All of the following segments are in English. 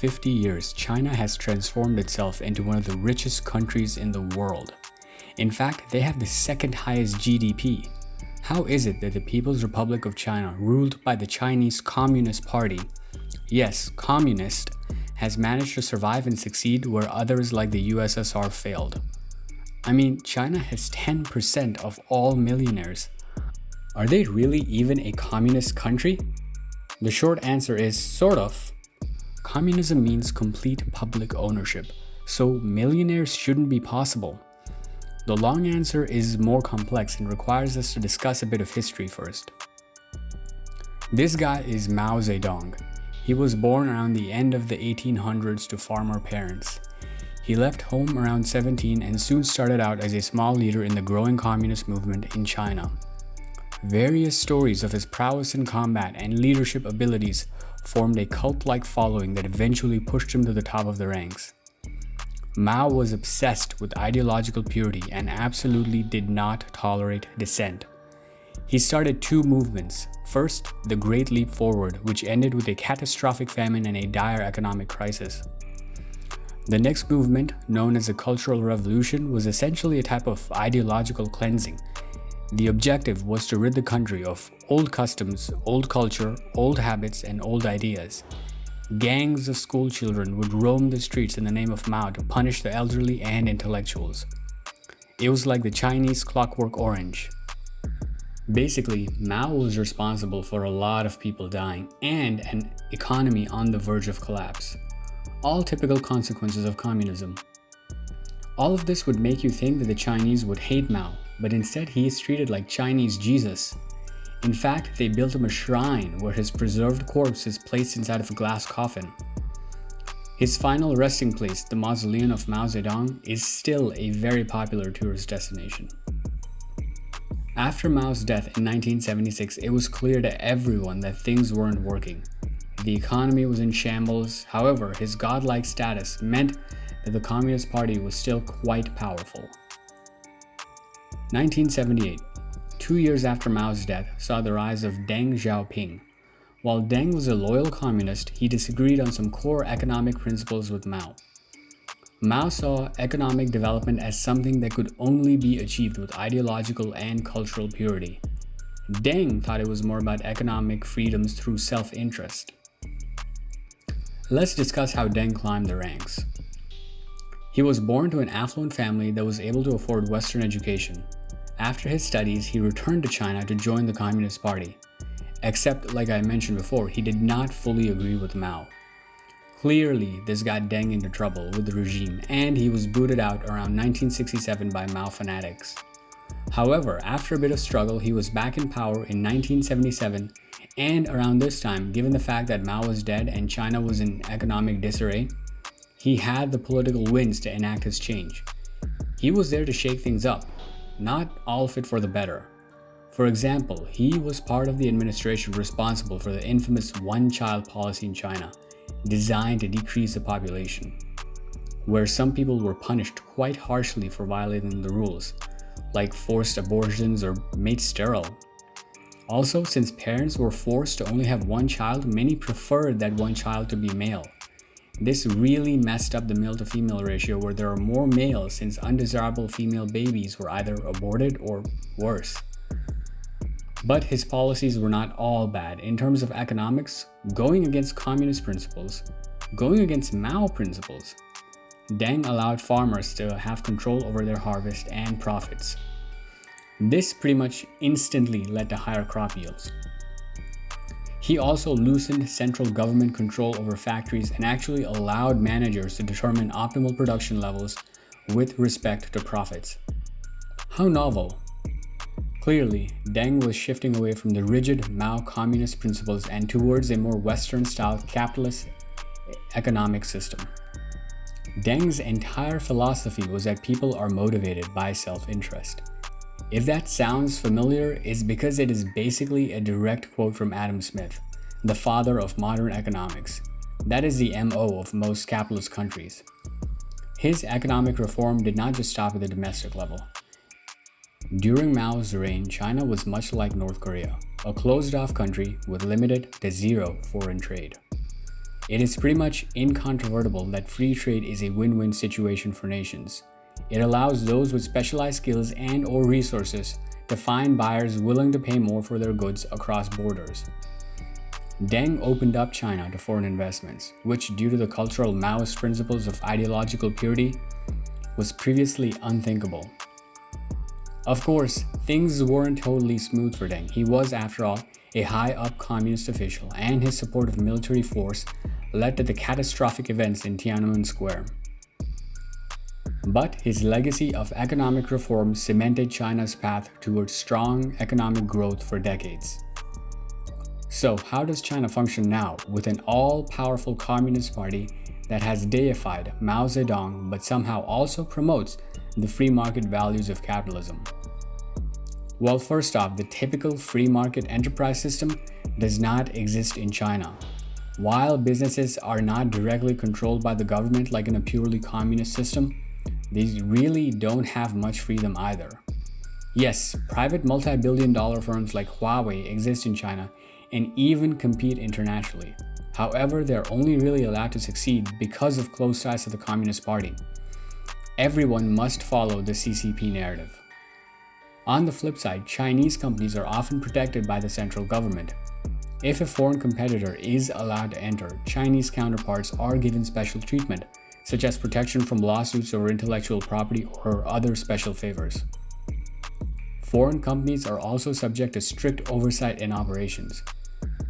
50 years, China has transformed itself into one of the richest countries in the world. In fact, they have the second highest GDP. How is it that the People's Republic of China, ruled by the Chinese Communist Party, yes, communist, has managed to survive and succeed where others like the USSR failed? I mean, China has 10% of all millionaires. Are they really even a communist country? The short answer is sort of. Communism means complete public ownership, so millionaires shouldn't be possible. The long answer is more complex and requires us to discuss a bit of history first. This guy is Mao Zedong. He was born around the end of the 1800s to farmer parents. He left home around 17 and soon started out as a small leader in the growing communist movement in China. Various stories of his prowess in combat and leadership abilities formed a cult-like following that eventually pushed him to the top of the ranks. Mao was obsessed with ideological purity and absolutely did not tolerate dissent. He started two movements. First, the Great Leap Forward, which ended with a catastrophic famine and a dire economic crisis. The next movement, known as the Cultural Revolution, was essentially a type of ideological cleansing. The objective was to rid the country of old customs, old culture, old habits, and old ideas. Gangs of school children would roam the streets in the name of Mao to punish the elderly and intellectuals. It was like the Chinese Clockwork Orange. Basically, Mao was responsible for a lot of people dying and an economy on the verge of collapse. All typical consequences of communism. All of this would make you think that the Chinese would hate Mao, but instead he is treated like Chinese Jesus. In fact, they built him a shrine where his preserved corpse is placed inside of a glass coffin. His final resting place, the mausoleum of Mao Zedong, is still a very popular tourist destination. After Mao's death in 1976, it was clear to everyone that things weren't working. The economy was in shambles. However, his godlike status meant that the Communist Party was still quite powerful. 1978, 2 years after Mao's death, saw the rise of Deng Xiaoping. While Deng was a loyal communist, he disagreed on some core economic principles with Mao. Mao saw economic development as something that could only be achieved with ideological and cultural purity. Deng thought it was more about economic freedoms through self-interest. Let's discuss how Deng climbed the ranks. He was born to an affluent family that was able to afford Western education. After his studies, he returned to China to join the Communist Party. Except, like I mentioned before, he did not fully agree with Mao. Clearly, this got Deng into trouble with the regime, and he was booted out around 1967 by Mao fanatics. However, after a bit of struggle, he was back in power in 1977, and around this time, given the fact that Mao was dead and China was in economic disarray, he had the political winds to enact his change. He was there to shake things up, not all of it for the better. For example, he was part of the administration responsible for the infamous one-child policy in China, designed to decrease the population, where some people were punished quite harshly for violating the rules, like forced abortions or made sterile. Also, since parents were forced to only have one child, many preferred that one child to be male. This really messed up the male-to-female ratio, where there are more males since undesirable female babies were either aborted or worse. But his policies were not all bad. In terms of economics, going against communist principles, going against Mao principles, Deng allowed farmers to have control over their harvest and profits. This pretty much instantly led to higher crop yields. He also loosened central government control over factories and actually allowed managers to determine optimal production levels with respect to profits. How novel. Clearly, Deng was shifting away from the rigid Mao communist principles and towards a more Western-style capitalist economic system. Deng's entire philosophy was that people are motivated by self-interest. If that sounds familiar, it's because it is basically a direct quote from Adam Smith, the father of modern economics. That is the MO of most capitalist countries. His economic reform did not just stop at the domestic level. During Mao's reign, China was much like North Korea, a closed-off country with limited to zero foreign trade. It is pretty much incontrovertible that free trade is a win-win situation for nations. It allows those with specialized skills and/or resources to find buyers willing to pay more for their goods across borders. Deng opened up China to foreign investments, which, due to the cultural Maoist principles of ideological purity, was previously unthinkable. Of course, things weren't totally smooth for Deng. He was, after all, a high-up communist official, and his support of military force led to the catastrophic events in Tiananmen Square. But his legacy of economic reform cemented China's path towards strong economic growth for decades. So, how does China function now with an all-powerful communist party that has deified Mao Zedong but somehow also promotes the free market values of capitalism? Well, first off, the typical free market enterprise system does not exist in China. While businesses are not directly controlled by the government like in a purely communist system, they really don't have much freedom either. Yes, private multi-billion-dollar firms like Huawei exist in China and even compete internationally. However, they're only really allowed to succeed because of close ties to the Communist Party. Everyone must follow the CCP narrative. On the flip side, Chinese companies are often protected by the central government. If a foreign competitor is allowed to enter, Chinese counterparts are given special treatment, such as protection from lawsuits over intellectual property or other special favors. Foreign companies are also subject to strict oversight in operations.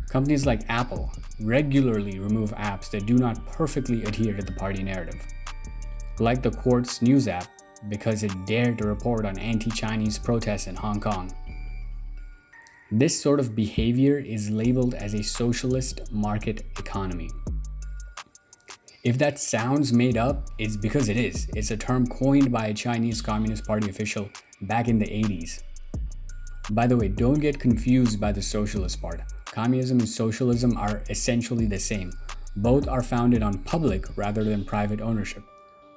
Companies like Apple regularly remove apps that do not perfectly adhere to the party narrative, like the Quartz News app, because it dared to report on anti-Chinese protests in Hong Kong. This sort of behavior is labeled as a socialist market economy. If that sounds made up, it's because it is. It's a term coined by a Chinese Communist Party official back in the 80s. By the way, don't get confused by the socialist part. Communism and socialism are essentially the same. Both are founded on public rather than private ownership.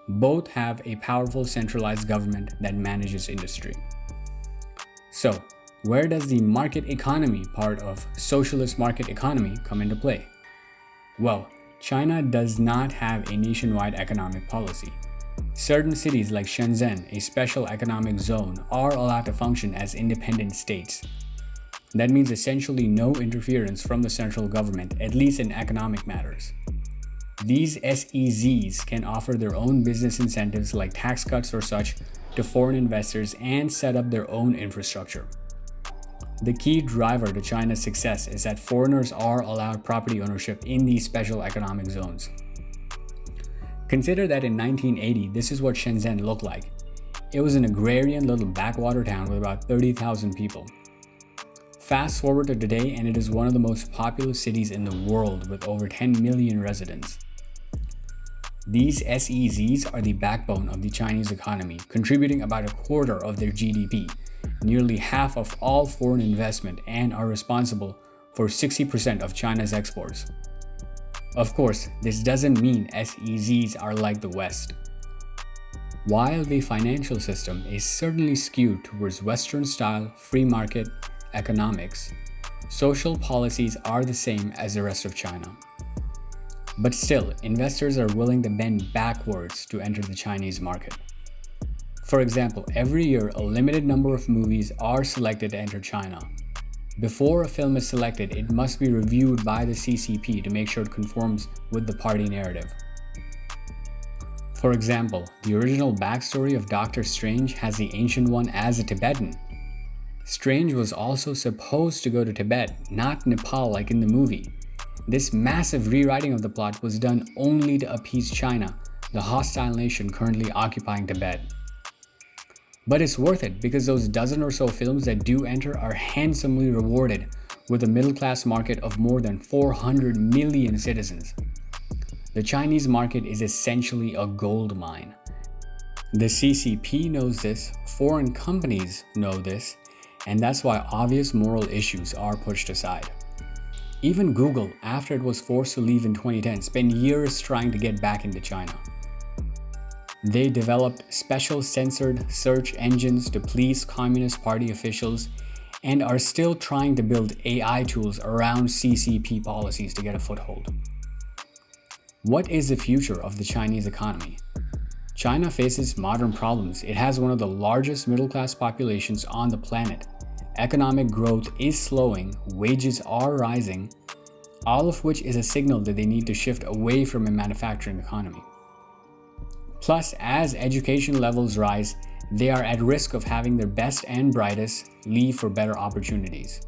Both have a powerful centralized government that manages industry. So, where does the market economy part of socialist market economy come into play? Well, China does not have a nationwide economic policy. Certain cities like Shenzhen, a special economic zone, are allowed to function as independent states. That means essentially no interference from the central government, at least in economic matters. These SEZs can offer their own business incentives like tax cuts or such to foreign investors and set up their own infrastructure. The key driver to China's success is that foreigners are allowed property ownership in these special economic zones. Consider that in 1980, this is what Shenzhen looked like. It was an agrarian little backwater town with about 30,000 people. Fast forward to today, and it is one of the most populous cities in the world with over 10 million residents. These SEZs are the backbone of the Chinese economy, contributing about a quarter of their GDP, nearly half of all foreign investment, and are responsible for 60% of China's exports. Of course, this doesn't mean SEZs are like the West. While the financial system is certainly skewed towards Western-style free market economics, social policies are the same as the rest of China. But still, investors are willing to bend backwards to enter the Chinese market. For example, every year a limited number of movies are selected to enter China. Before a film is selected, it must be reviewed by the CCP to make sure it conforms with the party narrative. For example, the original backstory of Doctor Strange has the Ancient One as a Tibetan. Strange was also supposed to go to Tibet, not Nepal like in the movie. This massive rewriting of the plot was done only to appease China, the hostile nation currently occupying Tibet. But it's worth it because those dozen or so films that do enter are handsomely rewarded with a middle-class market of more than 400 million citizens. The Chinese market is essentially a gold mine. The CCP knows this, foreign companies know this, and that's why obvious moral issues are pushed aside. Even Google, after it was forced to leave in 2010, spent years trying to get back into China. They developed special censored search engines to please Communist Party officials and are still trying to build AI tools around CCP policies to get a foothold. What is the future of the Chinese economy? China faces modern problems. It has one of the largest middle-class populations on the planet. Economic growth is slowing, wages are rising, all of which is a signal that they need to shift away from a manufacturing economy. Plus, as education levels rise, they are at risk of having their best and brightest leave for better opportunities.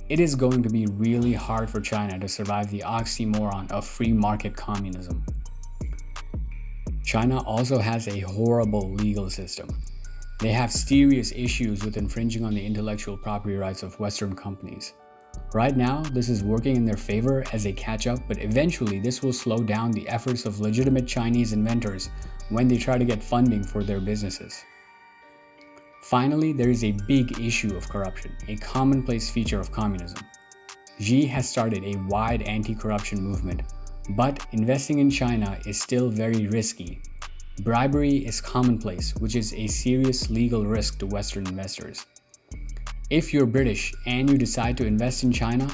It is going to be really hard for China to survive the oxymoron of free market communism. China also has a horrible legal system. They have serious issues with infringing on the intellectual property rights of Western companies. Right now, this is working in their favor as they catch up, but eventually this will slow down the efforts of legitimate Chinese inventors when they try to get funding for their businesses. Finally, there is a big issue of corruption, a commonplace feature of communism. Xi has started a wide anti-corruption movement, but investing in China is still very risky. Bribery is commonplace, which is a serious legal risk to Western investors. If you're British and you decide to invest in China,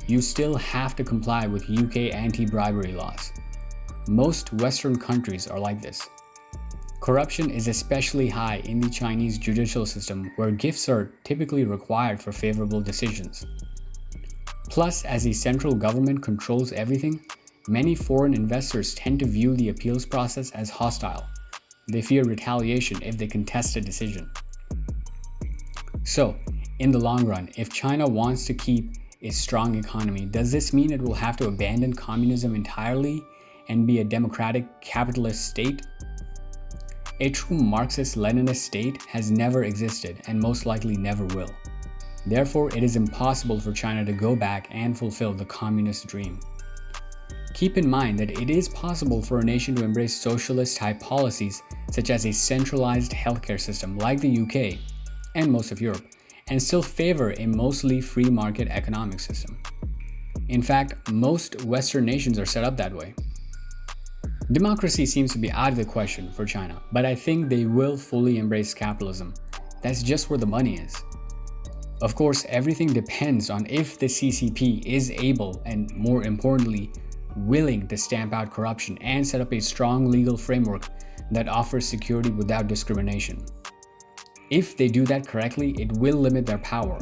you still have to comply with UK anti-bribery laws. Most Western countries are like this. Corruption is especially high in the Chinese judicial system, where gifts are typically required for favorable decisions. Plus, as the central government controls everything, many foreign investors tend to view the appeals process as hostile. They fear retaliation if they contest a decision. So, in the long run, if China wants to keep a strong economy, does this mean it will have to abandon communism entirely and be a democratic capitalist state? A true Marxist-Leninist state has never existed and most likely never will. Therefore, it is impossible for China to go back and fulfill the communist dream. Keep in mind that it is possible for a nation to embrace socialist-type policies such as a centralized healthcare system like the UK and most of Europe, and still favor a mostly free market economic system. In fact, most Western nations are set up that way. Democracy seems to be out of the question for China, but I think they will fully embrace capitalism. That's just where the money is. Of course, everything depends on if the CCP is able, and more importantly, willing to stamp out corruption and set up a strong legal framework that offers security without discrimination. If they do that correctly, it will limit their power.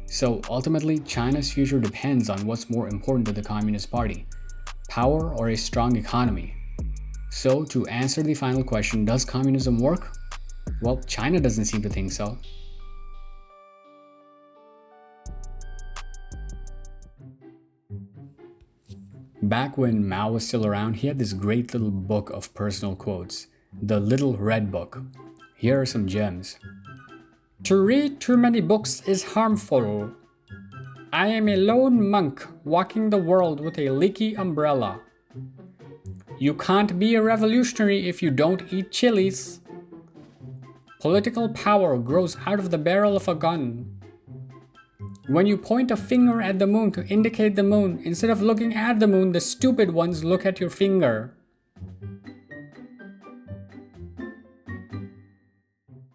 So ultimately, China's future depends on what's more important to the Communist Party, power or a strong economy. So to answer the final question, does communism work? Well, China doesn't seem to think so. Back when Mao was still around, he had this great little book of personal quotes, the Little Red Book. Here are some gems. To read too many books is harmful. I am a lone monk walking the world with a leaky umbrella. You can't be a revolutionary if you don't eat chilies. Political power grows out of the barrel of a gun. When you point a finger at the moon to indicate the moon, instead of looking at the moon, the stupid ones look at your finger.